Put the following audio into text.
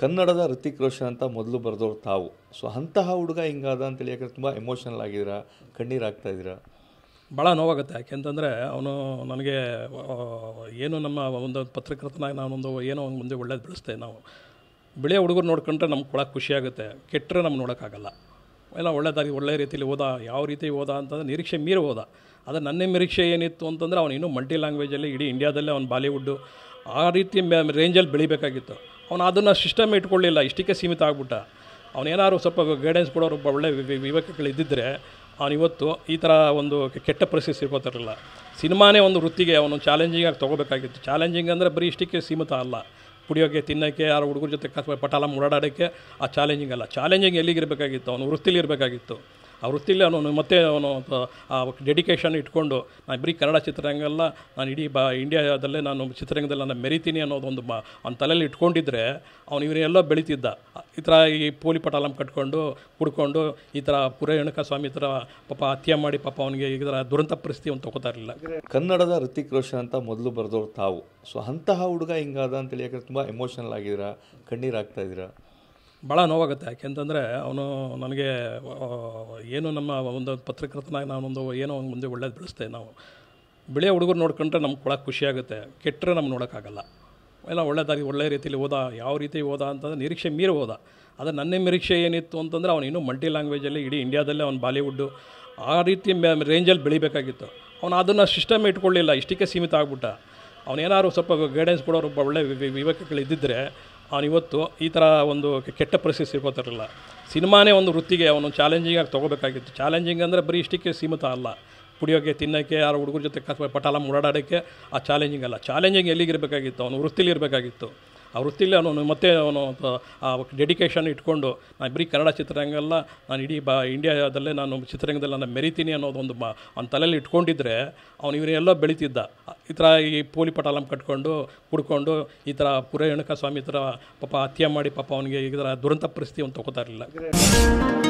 ಕನ್ನಡದ ಋತಿಕ್ ರೋಷನ್ ಅಂತ ಮೊದಲು ಬರೆದವ್ರು ತಾವು. ಸೊ ಅಂತಹ ಹುಡುಗ ಹಿಂಗಾದ ಅಂತೇಳಿ ಯಾಕಂದರೆ ತುಂಬ ಎಮೋಷನಲ್ ಆಗಿದ್ದೀರಾ, ಕಣ್ಣೀರು ಆಗ್ತಾ ಇದ್ದೀರಾ? ಭಾಳ ನೋವಾಗುತ್ತೆ. ಯಾಕೆಂತಂದರೆ ಅವನು ನನಗೆ ಏನು ನಮ್ಮ ಒಂದು ಪತ್ರಕರ್ತನಾಗಿ ನಾನೊಂದು ಏನೋ ಮುಂದೆ ಒಳ್ಳೇದು ಬೆಳೆಸ್ತೇವೆ. ನಾವು ಬಿಳಿಯ ಹುಡುಗರು ನೋಡ್ಕೊಂಡ್ರೆ ನಮ್ಗೆ ಕೊಡೋಕೆ ಖುಷಿಯಾಗುತ್ತೆ, ಕೆಟ್ಟರೆ ನಮ್ಗೆ ನೋಡೋಕ್ಕಾಗಲ್ಲ. ಎಲ್ಲ ಒಳ್ಳೆ ರೀತಿಯಲ್ಲಿ ಓದ, ಯಾವ ರೀತಿ ಓದ ಅಂತಂದರೆ ನಿರೀಕ್ಷೆ ಮೀರಿ ಓದ. ಆದರೆ ನನ್ನ ನಿರೀಕ್ಷೆ ಏನಿತ್ತು ಅಂತಂದರೆ ಅವನು ಇನ್ನೂ ಮಲ್ಟಿ ಲ್ಯಾಂಗ್ವೇಜಲ್ಲಿ ಇಡೀ ಇಂಡಿಯಾದಲ್ಲೇ ಅವ್ನು ಬಾಲಿವುಡ್ಡು ಆ ರೀತಿ ರೇಂಜಲ್ಲಿ ಬೆಳಿಬೇಕಾಗಿತ್ತು. ಅವನು ಅದನ್ನು ಸಿಸ್ಟಮ್ ಇಟ್ಕೊಳ್ಳಿಲ್ಲ, ಇಷ್ಟಕ್ಕೆ ಸೀಮಿತ ಆಗ್ಬಿಟ್ಟ. ಅವನೇನಾದ್ರು ಸ್ವಲ್ಪ ಗೈಡೆನ್ಸ್ ಕೊಡೋರು ಒಬ್ಬ ಒಳ್ಳೆ ವಿವೇಕಗಳಿದ್ದಿದ್ದರೆ ಅವನಿವತ್ತು ಈ ಥರ ಒಂದು ಕೆಟ್ಟ ಪರಿಸ್ಥಿತಿ ಸಿಗೋತಿರಲಿಲ್ಲ. ಸಿನಿಮಾನೇ ಒಂದು ವೃತ್ತಿಗೆ ಅವನು ಚಾಲೆಂಜಿಂಗ್ ಆಗಿ ತೊಗೋಬೇಕಾಗಿತ್ತು. ಚಾಲೆಂಜಿಂಗ್ ಅಂದರೆ ಬರೀ ಇಷ್ಟಕ್ಕೆ ಸೀಮಿತ ಅಲ್ಲ, ಕುಡಿಯೋಕ್ಕೆ, ತಿನ್ನೋಕ್ಕೆ, ಯಾರು ಹುಡುಗರ ಜೊತೆ ಪಟಾಲ ಓಡಾಡೋಕ್ಕೆ ಆ ಚಾಲೆಂಜಿಂಗ್ ಅಲ್ಲ. ಚಾಲೆಂಜಿಂಗ್ ಎಲ್ಲಿಗಿರಬೇಕಾಗಿತ್ತು? ಅವನು ವೃತ್ತಿಲಿ ಇರಬೇಕಾಗಿತ್ತು. ಆ ವೃತ್ತಿಲಿ ಅವನು ಮತ್ತೆ ಅವನು ಆ ಡೆಡಿಕೇಶನ್ ಇಟ್ಕೊಂಡು ನಾನು ಬರೀ ಕನ್ನಡ ಚಿತ್ರರಂಗಲ್ಲ, ನಾನು ಇಡೀ ಇಂಡಿಯಾದಲ್ಲೇ ನಾನು ಚಿತ್ರರಂಗದಲ್ಲಿ ನಾನು ಮೆರಿತೀನಿ ಅನ್ನೋದು ಒಂದು ಅವ್ನ ತಲೆಯಲ್ಲಿ ಇಟ್ಕೊಂಡಿದ್ರೆ ಅವನು ಇವನ್ನೆಲ್ಲ ಬೆಳೀತಿದ್ದ. ಈ ಥರ ಈ ಪೋಲಿ ಪಟಾಲಂ ಕಟ್ಕೊಂಡು ಕುಡ್ಕೊಂಡು ಈ ಥರ ಪುರೇಣಕ ಸ್ವಾಮಿ ಥರ ಪಾಪ ಹತ್ಯೆ ಮಾಡಿ ಪಾಪ ಅವನಿಗೆ ಈ ಥರ ದುರಂತ ಪರಿಸ್ಥಿತಿ ಅವ್ನು ತೊಗೋತಾ ಇರಲಿಲ್ಲ. ಕನ್ನಡದ ಋತಿಕ್ ರೋಷನ್ ಅಂತ ಮೊದಲು ಬರೆದವ್ರು ತಾವು. ಸೊ ಅಂತಹ ಹುಡುಗ ಹಿಂಗಾದ ಅಂತೇಳಿ ಯಾಕಂದರೆ ತುಂಬ ಎಮೋಷನಲ್ ಆಗಿದ್ದೀರಾ, ಕಣ್ಣೀರು ಆಗ್ತಾ ಇದ್ದೀರಾ? ಭಾಳ ನೋವಾಗುತ್ತೆ. ಯಾಕೆಂತಂದರೆ ಅವನು ನನಗೆ ಏನು ನಮ್ಮ ಒಂದು ಪತ್ರಕರ್ತನಾಗಿ ನಾನೊಂದು ಏನೋ ಮುಂದೆ ಒಳ್ಳೇದು ಬೆಳೆಸ್ತೇವೆ. ನಾವು ಬಿಳಿಯ ಹುಡುಗರು ನೋಡ್ಕೊಂಡ್ರೆ ನಮ್ಗೆ ಕೊಡೋಕೆ ಖುಷಿಯಾಗುತ್ತೆ, ಕೆಟ್ಟರೆ ನಮ್ಗೆ ನೋಡೋಕ್ಕಾಗಲ್ಲ. ಎಲ್ಲ ಒಳ್ಳೆ ರೀತಿಯಲ್ಲಿ ಓದ, ಯಾವ ರೀತಿ ಓದ ಅಂತಂದರೆ ನಿರೀಕ್ಷೆ ಮೀರಿ ಓದ. ಆದರೆ ನನ್ನ ನಿರೀಕ್ಷೆ ಏನಿತ್ತು ಅಂತಂದರೆ ಅವನು ಇನ್ನೂ ಮಲ್ಟಿ ಲ್ಯಾಂಗ್ವೇಜಲ್ಲಿ ಇಡೀ ಇಂಡಿಯಾದಲ್ಲೇ ಅವ್ನು ಬಾಲಿವುಡ್ಡು ಆ ರೀತಿ ರೇಂಜಲ್ಲಿ ಬೆಳಿಬೇಕಾಗಿತ್ತು. ಅವನು ಅದನ್ನು ಸಿಸ್ಟಮ್ ಇಟ್ಕೊಳ್ಳಿಲ್ಲ, ಇಷ್ಟಕ್ಕೆ ಸೀಮಿತ ಆಗ್ಬಿಟ್ಟ. ಅವನೇನಾದ್ರು ಸ್ವಲ್ಪ ಗೈಡೆನ್ಸ್ ಕೊಡೋರು ಒಬ್ಬ ಒಳ್ಳೆ ವಿವೇಕಗಳಿದ್ದಿದ್ದರೆ ಅವನಿವತ್ತು ಈ ಥರ ಒಂದು ಕೆಟ್ಟ ಪರಿಸ್ಥಿತಿ ಸಿಗೋತಿರಲಿಲ್ಲ. ಸಿನಿಮಾನೇ ಒಂದು ವೃತ್ತಿಗೆ ಅವನು ಚಾಲೆಂಜಿಂಗ್ ಆಗಿ ತೊಗೋಬೇಕಾಗಿತ್ತು. ಚಾಲೆಂಜಿಂಗ್ ಅಂದರೆ ಬರೀ ಇಷ್ಟಕ್ಕೆ ಸೀಮಿತ ಅಲ್ಲ, ಕುಡಿಯೋಕ್ಕೆ, ತಿನ್ನೋಕ್ಕೆ, ಯಾರು ಹುಡುಗರ ಜೊತೆ ಪಟಾಲ ಓಡಾಡೋಕ್ಕೆ ಆ ಚಾಲೆಂಜಿಂಗ್ ಅಲ್ಲ. ಚಾಲೆಂಜಿಂಗ್ ಎಲ್ಲಿಗಿರಬೇಕಾಗಿತ್ತು? ಅವನು ವೃತ್ತಿಲಿ ಇರಬೇಕಾಗಿತ್ತು. ಆ ವೃತ್ತಿಲಿ ಅವನು ಮತ್ತೆ ಅವನು ಆ ಡೆಡಿಕೇಶನ್ ಇಟ್ಕೊಂಡು ನಾನು ಬರೀ ಕನ್ನಡ ಚಿತ್ರರಂಗಲ್ಲ, ನಾನು ಇಡೀ ಇಂಡಿಯಾದಲ್ಲೇ ನಾನು ಚಿತ್ರರಂಗದಲ್ಲಿ ನಾನು ಮೆರಿತೀನಿ ಅನ್ನೋದು ಒಂದು ಅವ್ನ ತಲೆಯಲ್ಲಿ ಇಟ್ಕೊಂಡಿದ್ರೆ ಅವನು ಇವನ್ನೆಲ್ಲ ಬೆಳೀತಿದ್ದ. ಈ ಥರ ಈ ಪೋಲಿ ಪಟಾಲಂ ಕಟ್ಕೊಂಡು ಕುಡ್ಕೊಂಡು ಈ ಥರ ಪುರೇಣಕ ಸ್ವಾಮಿ ಥರ ಪಾಪ ಹತ್ಯೆ ಮಾಡಿ ಪಾಪ ಅವನಿಗೆ ಈ ಥರ ದುರಂತ ಪರಿಸ್ಥಿತಿ ಅವ್ನು ತೊಗೋತಾ ಇರಲಿಲ್ಲ.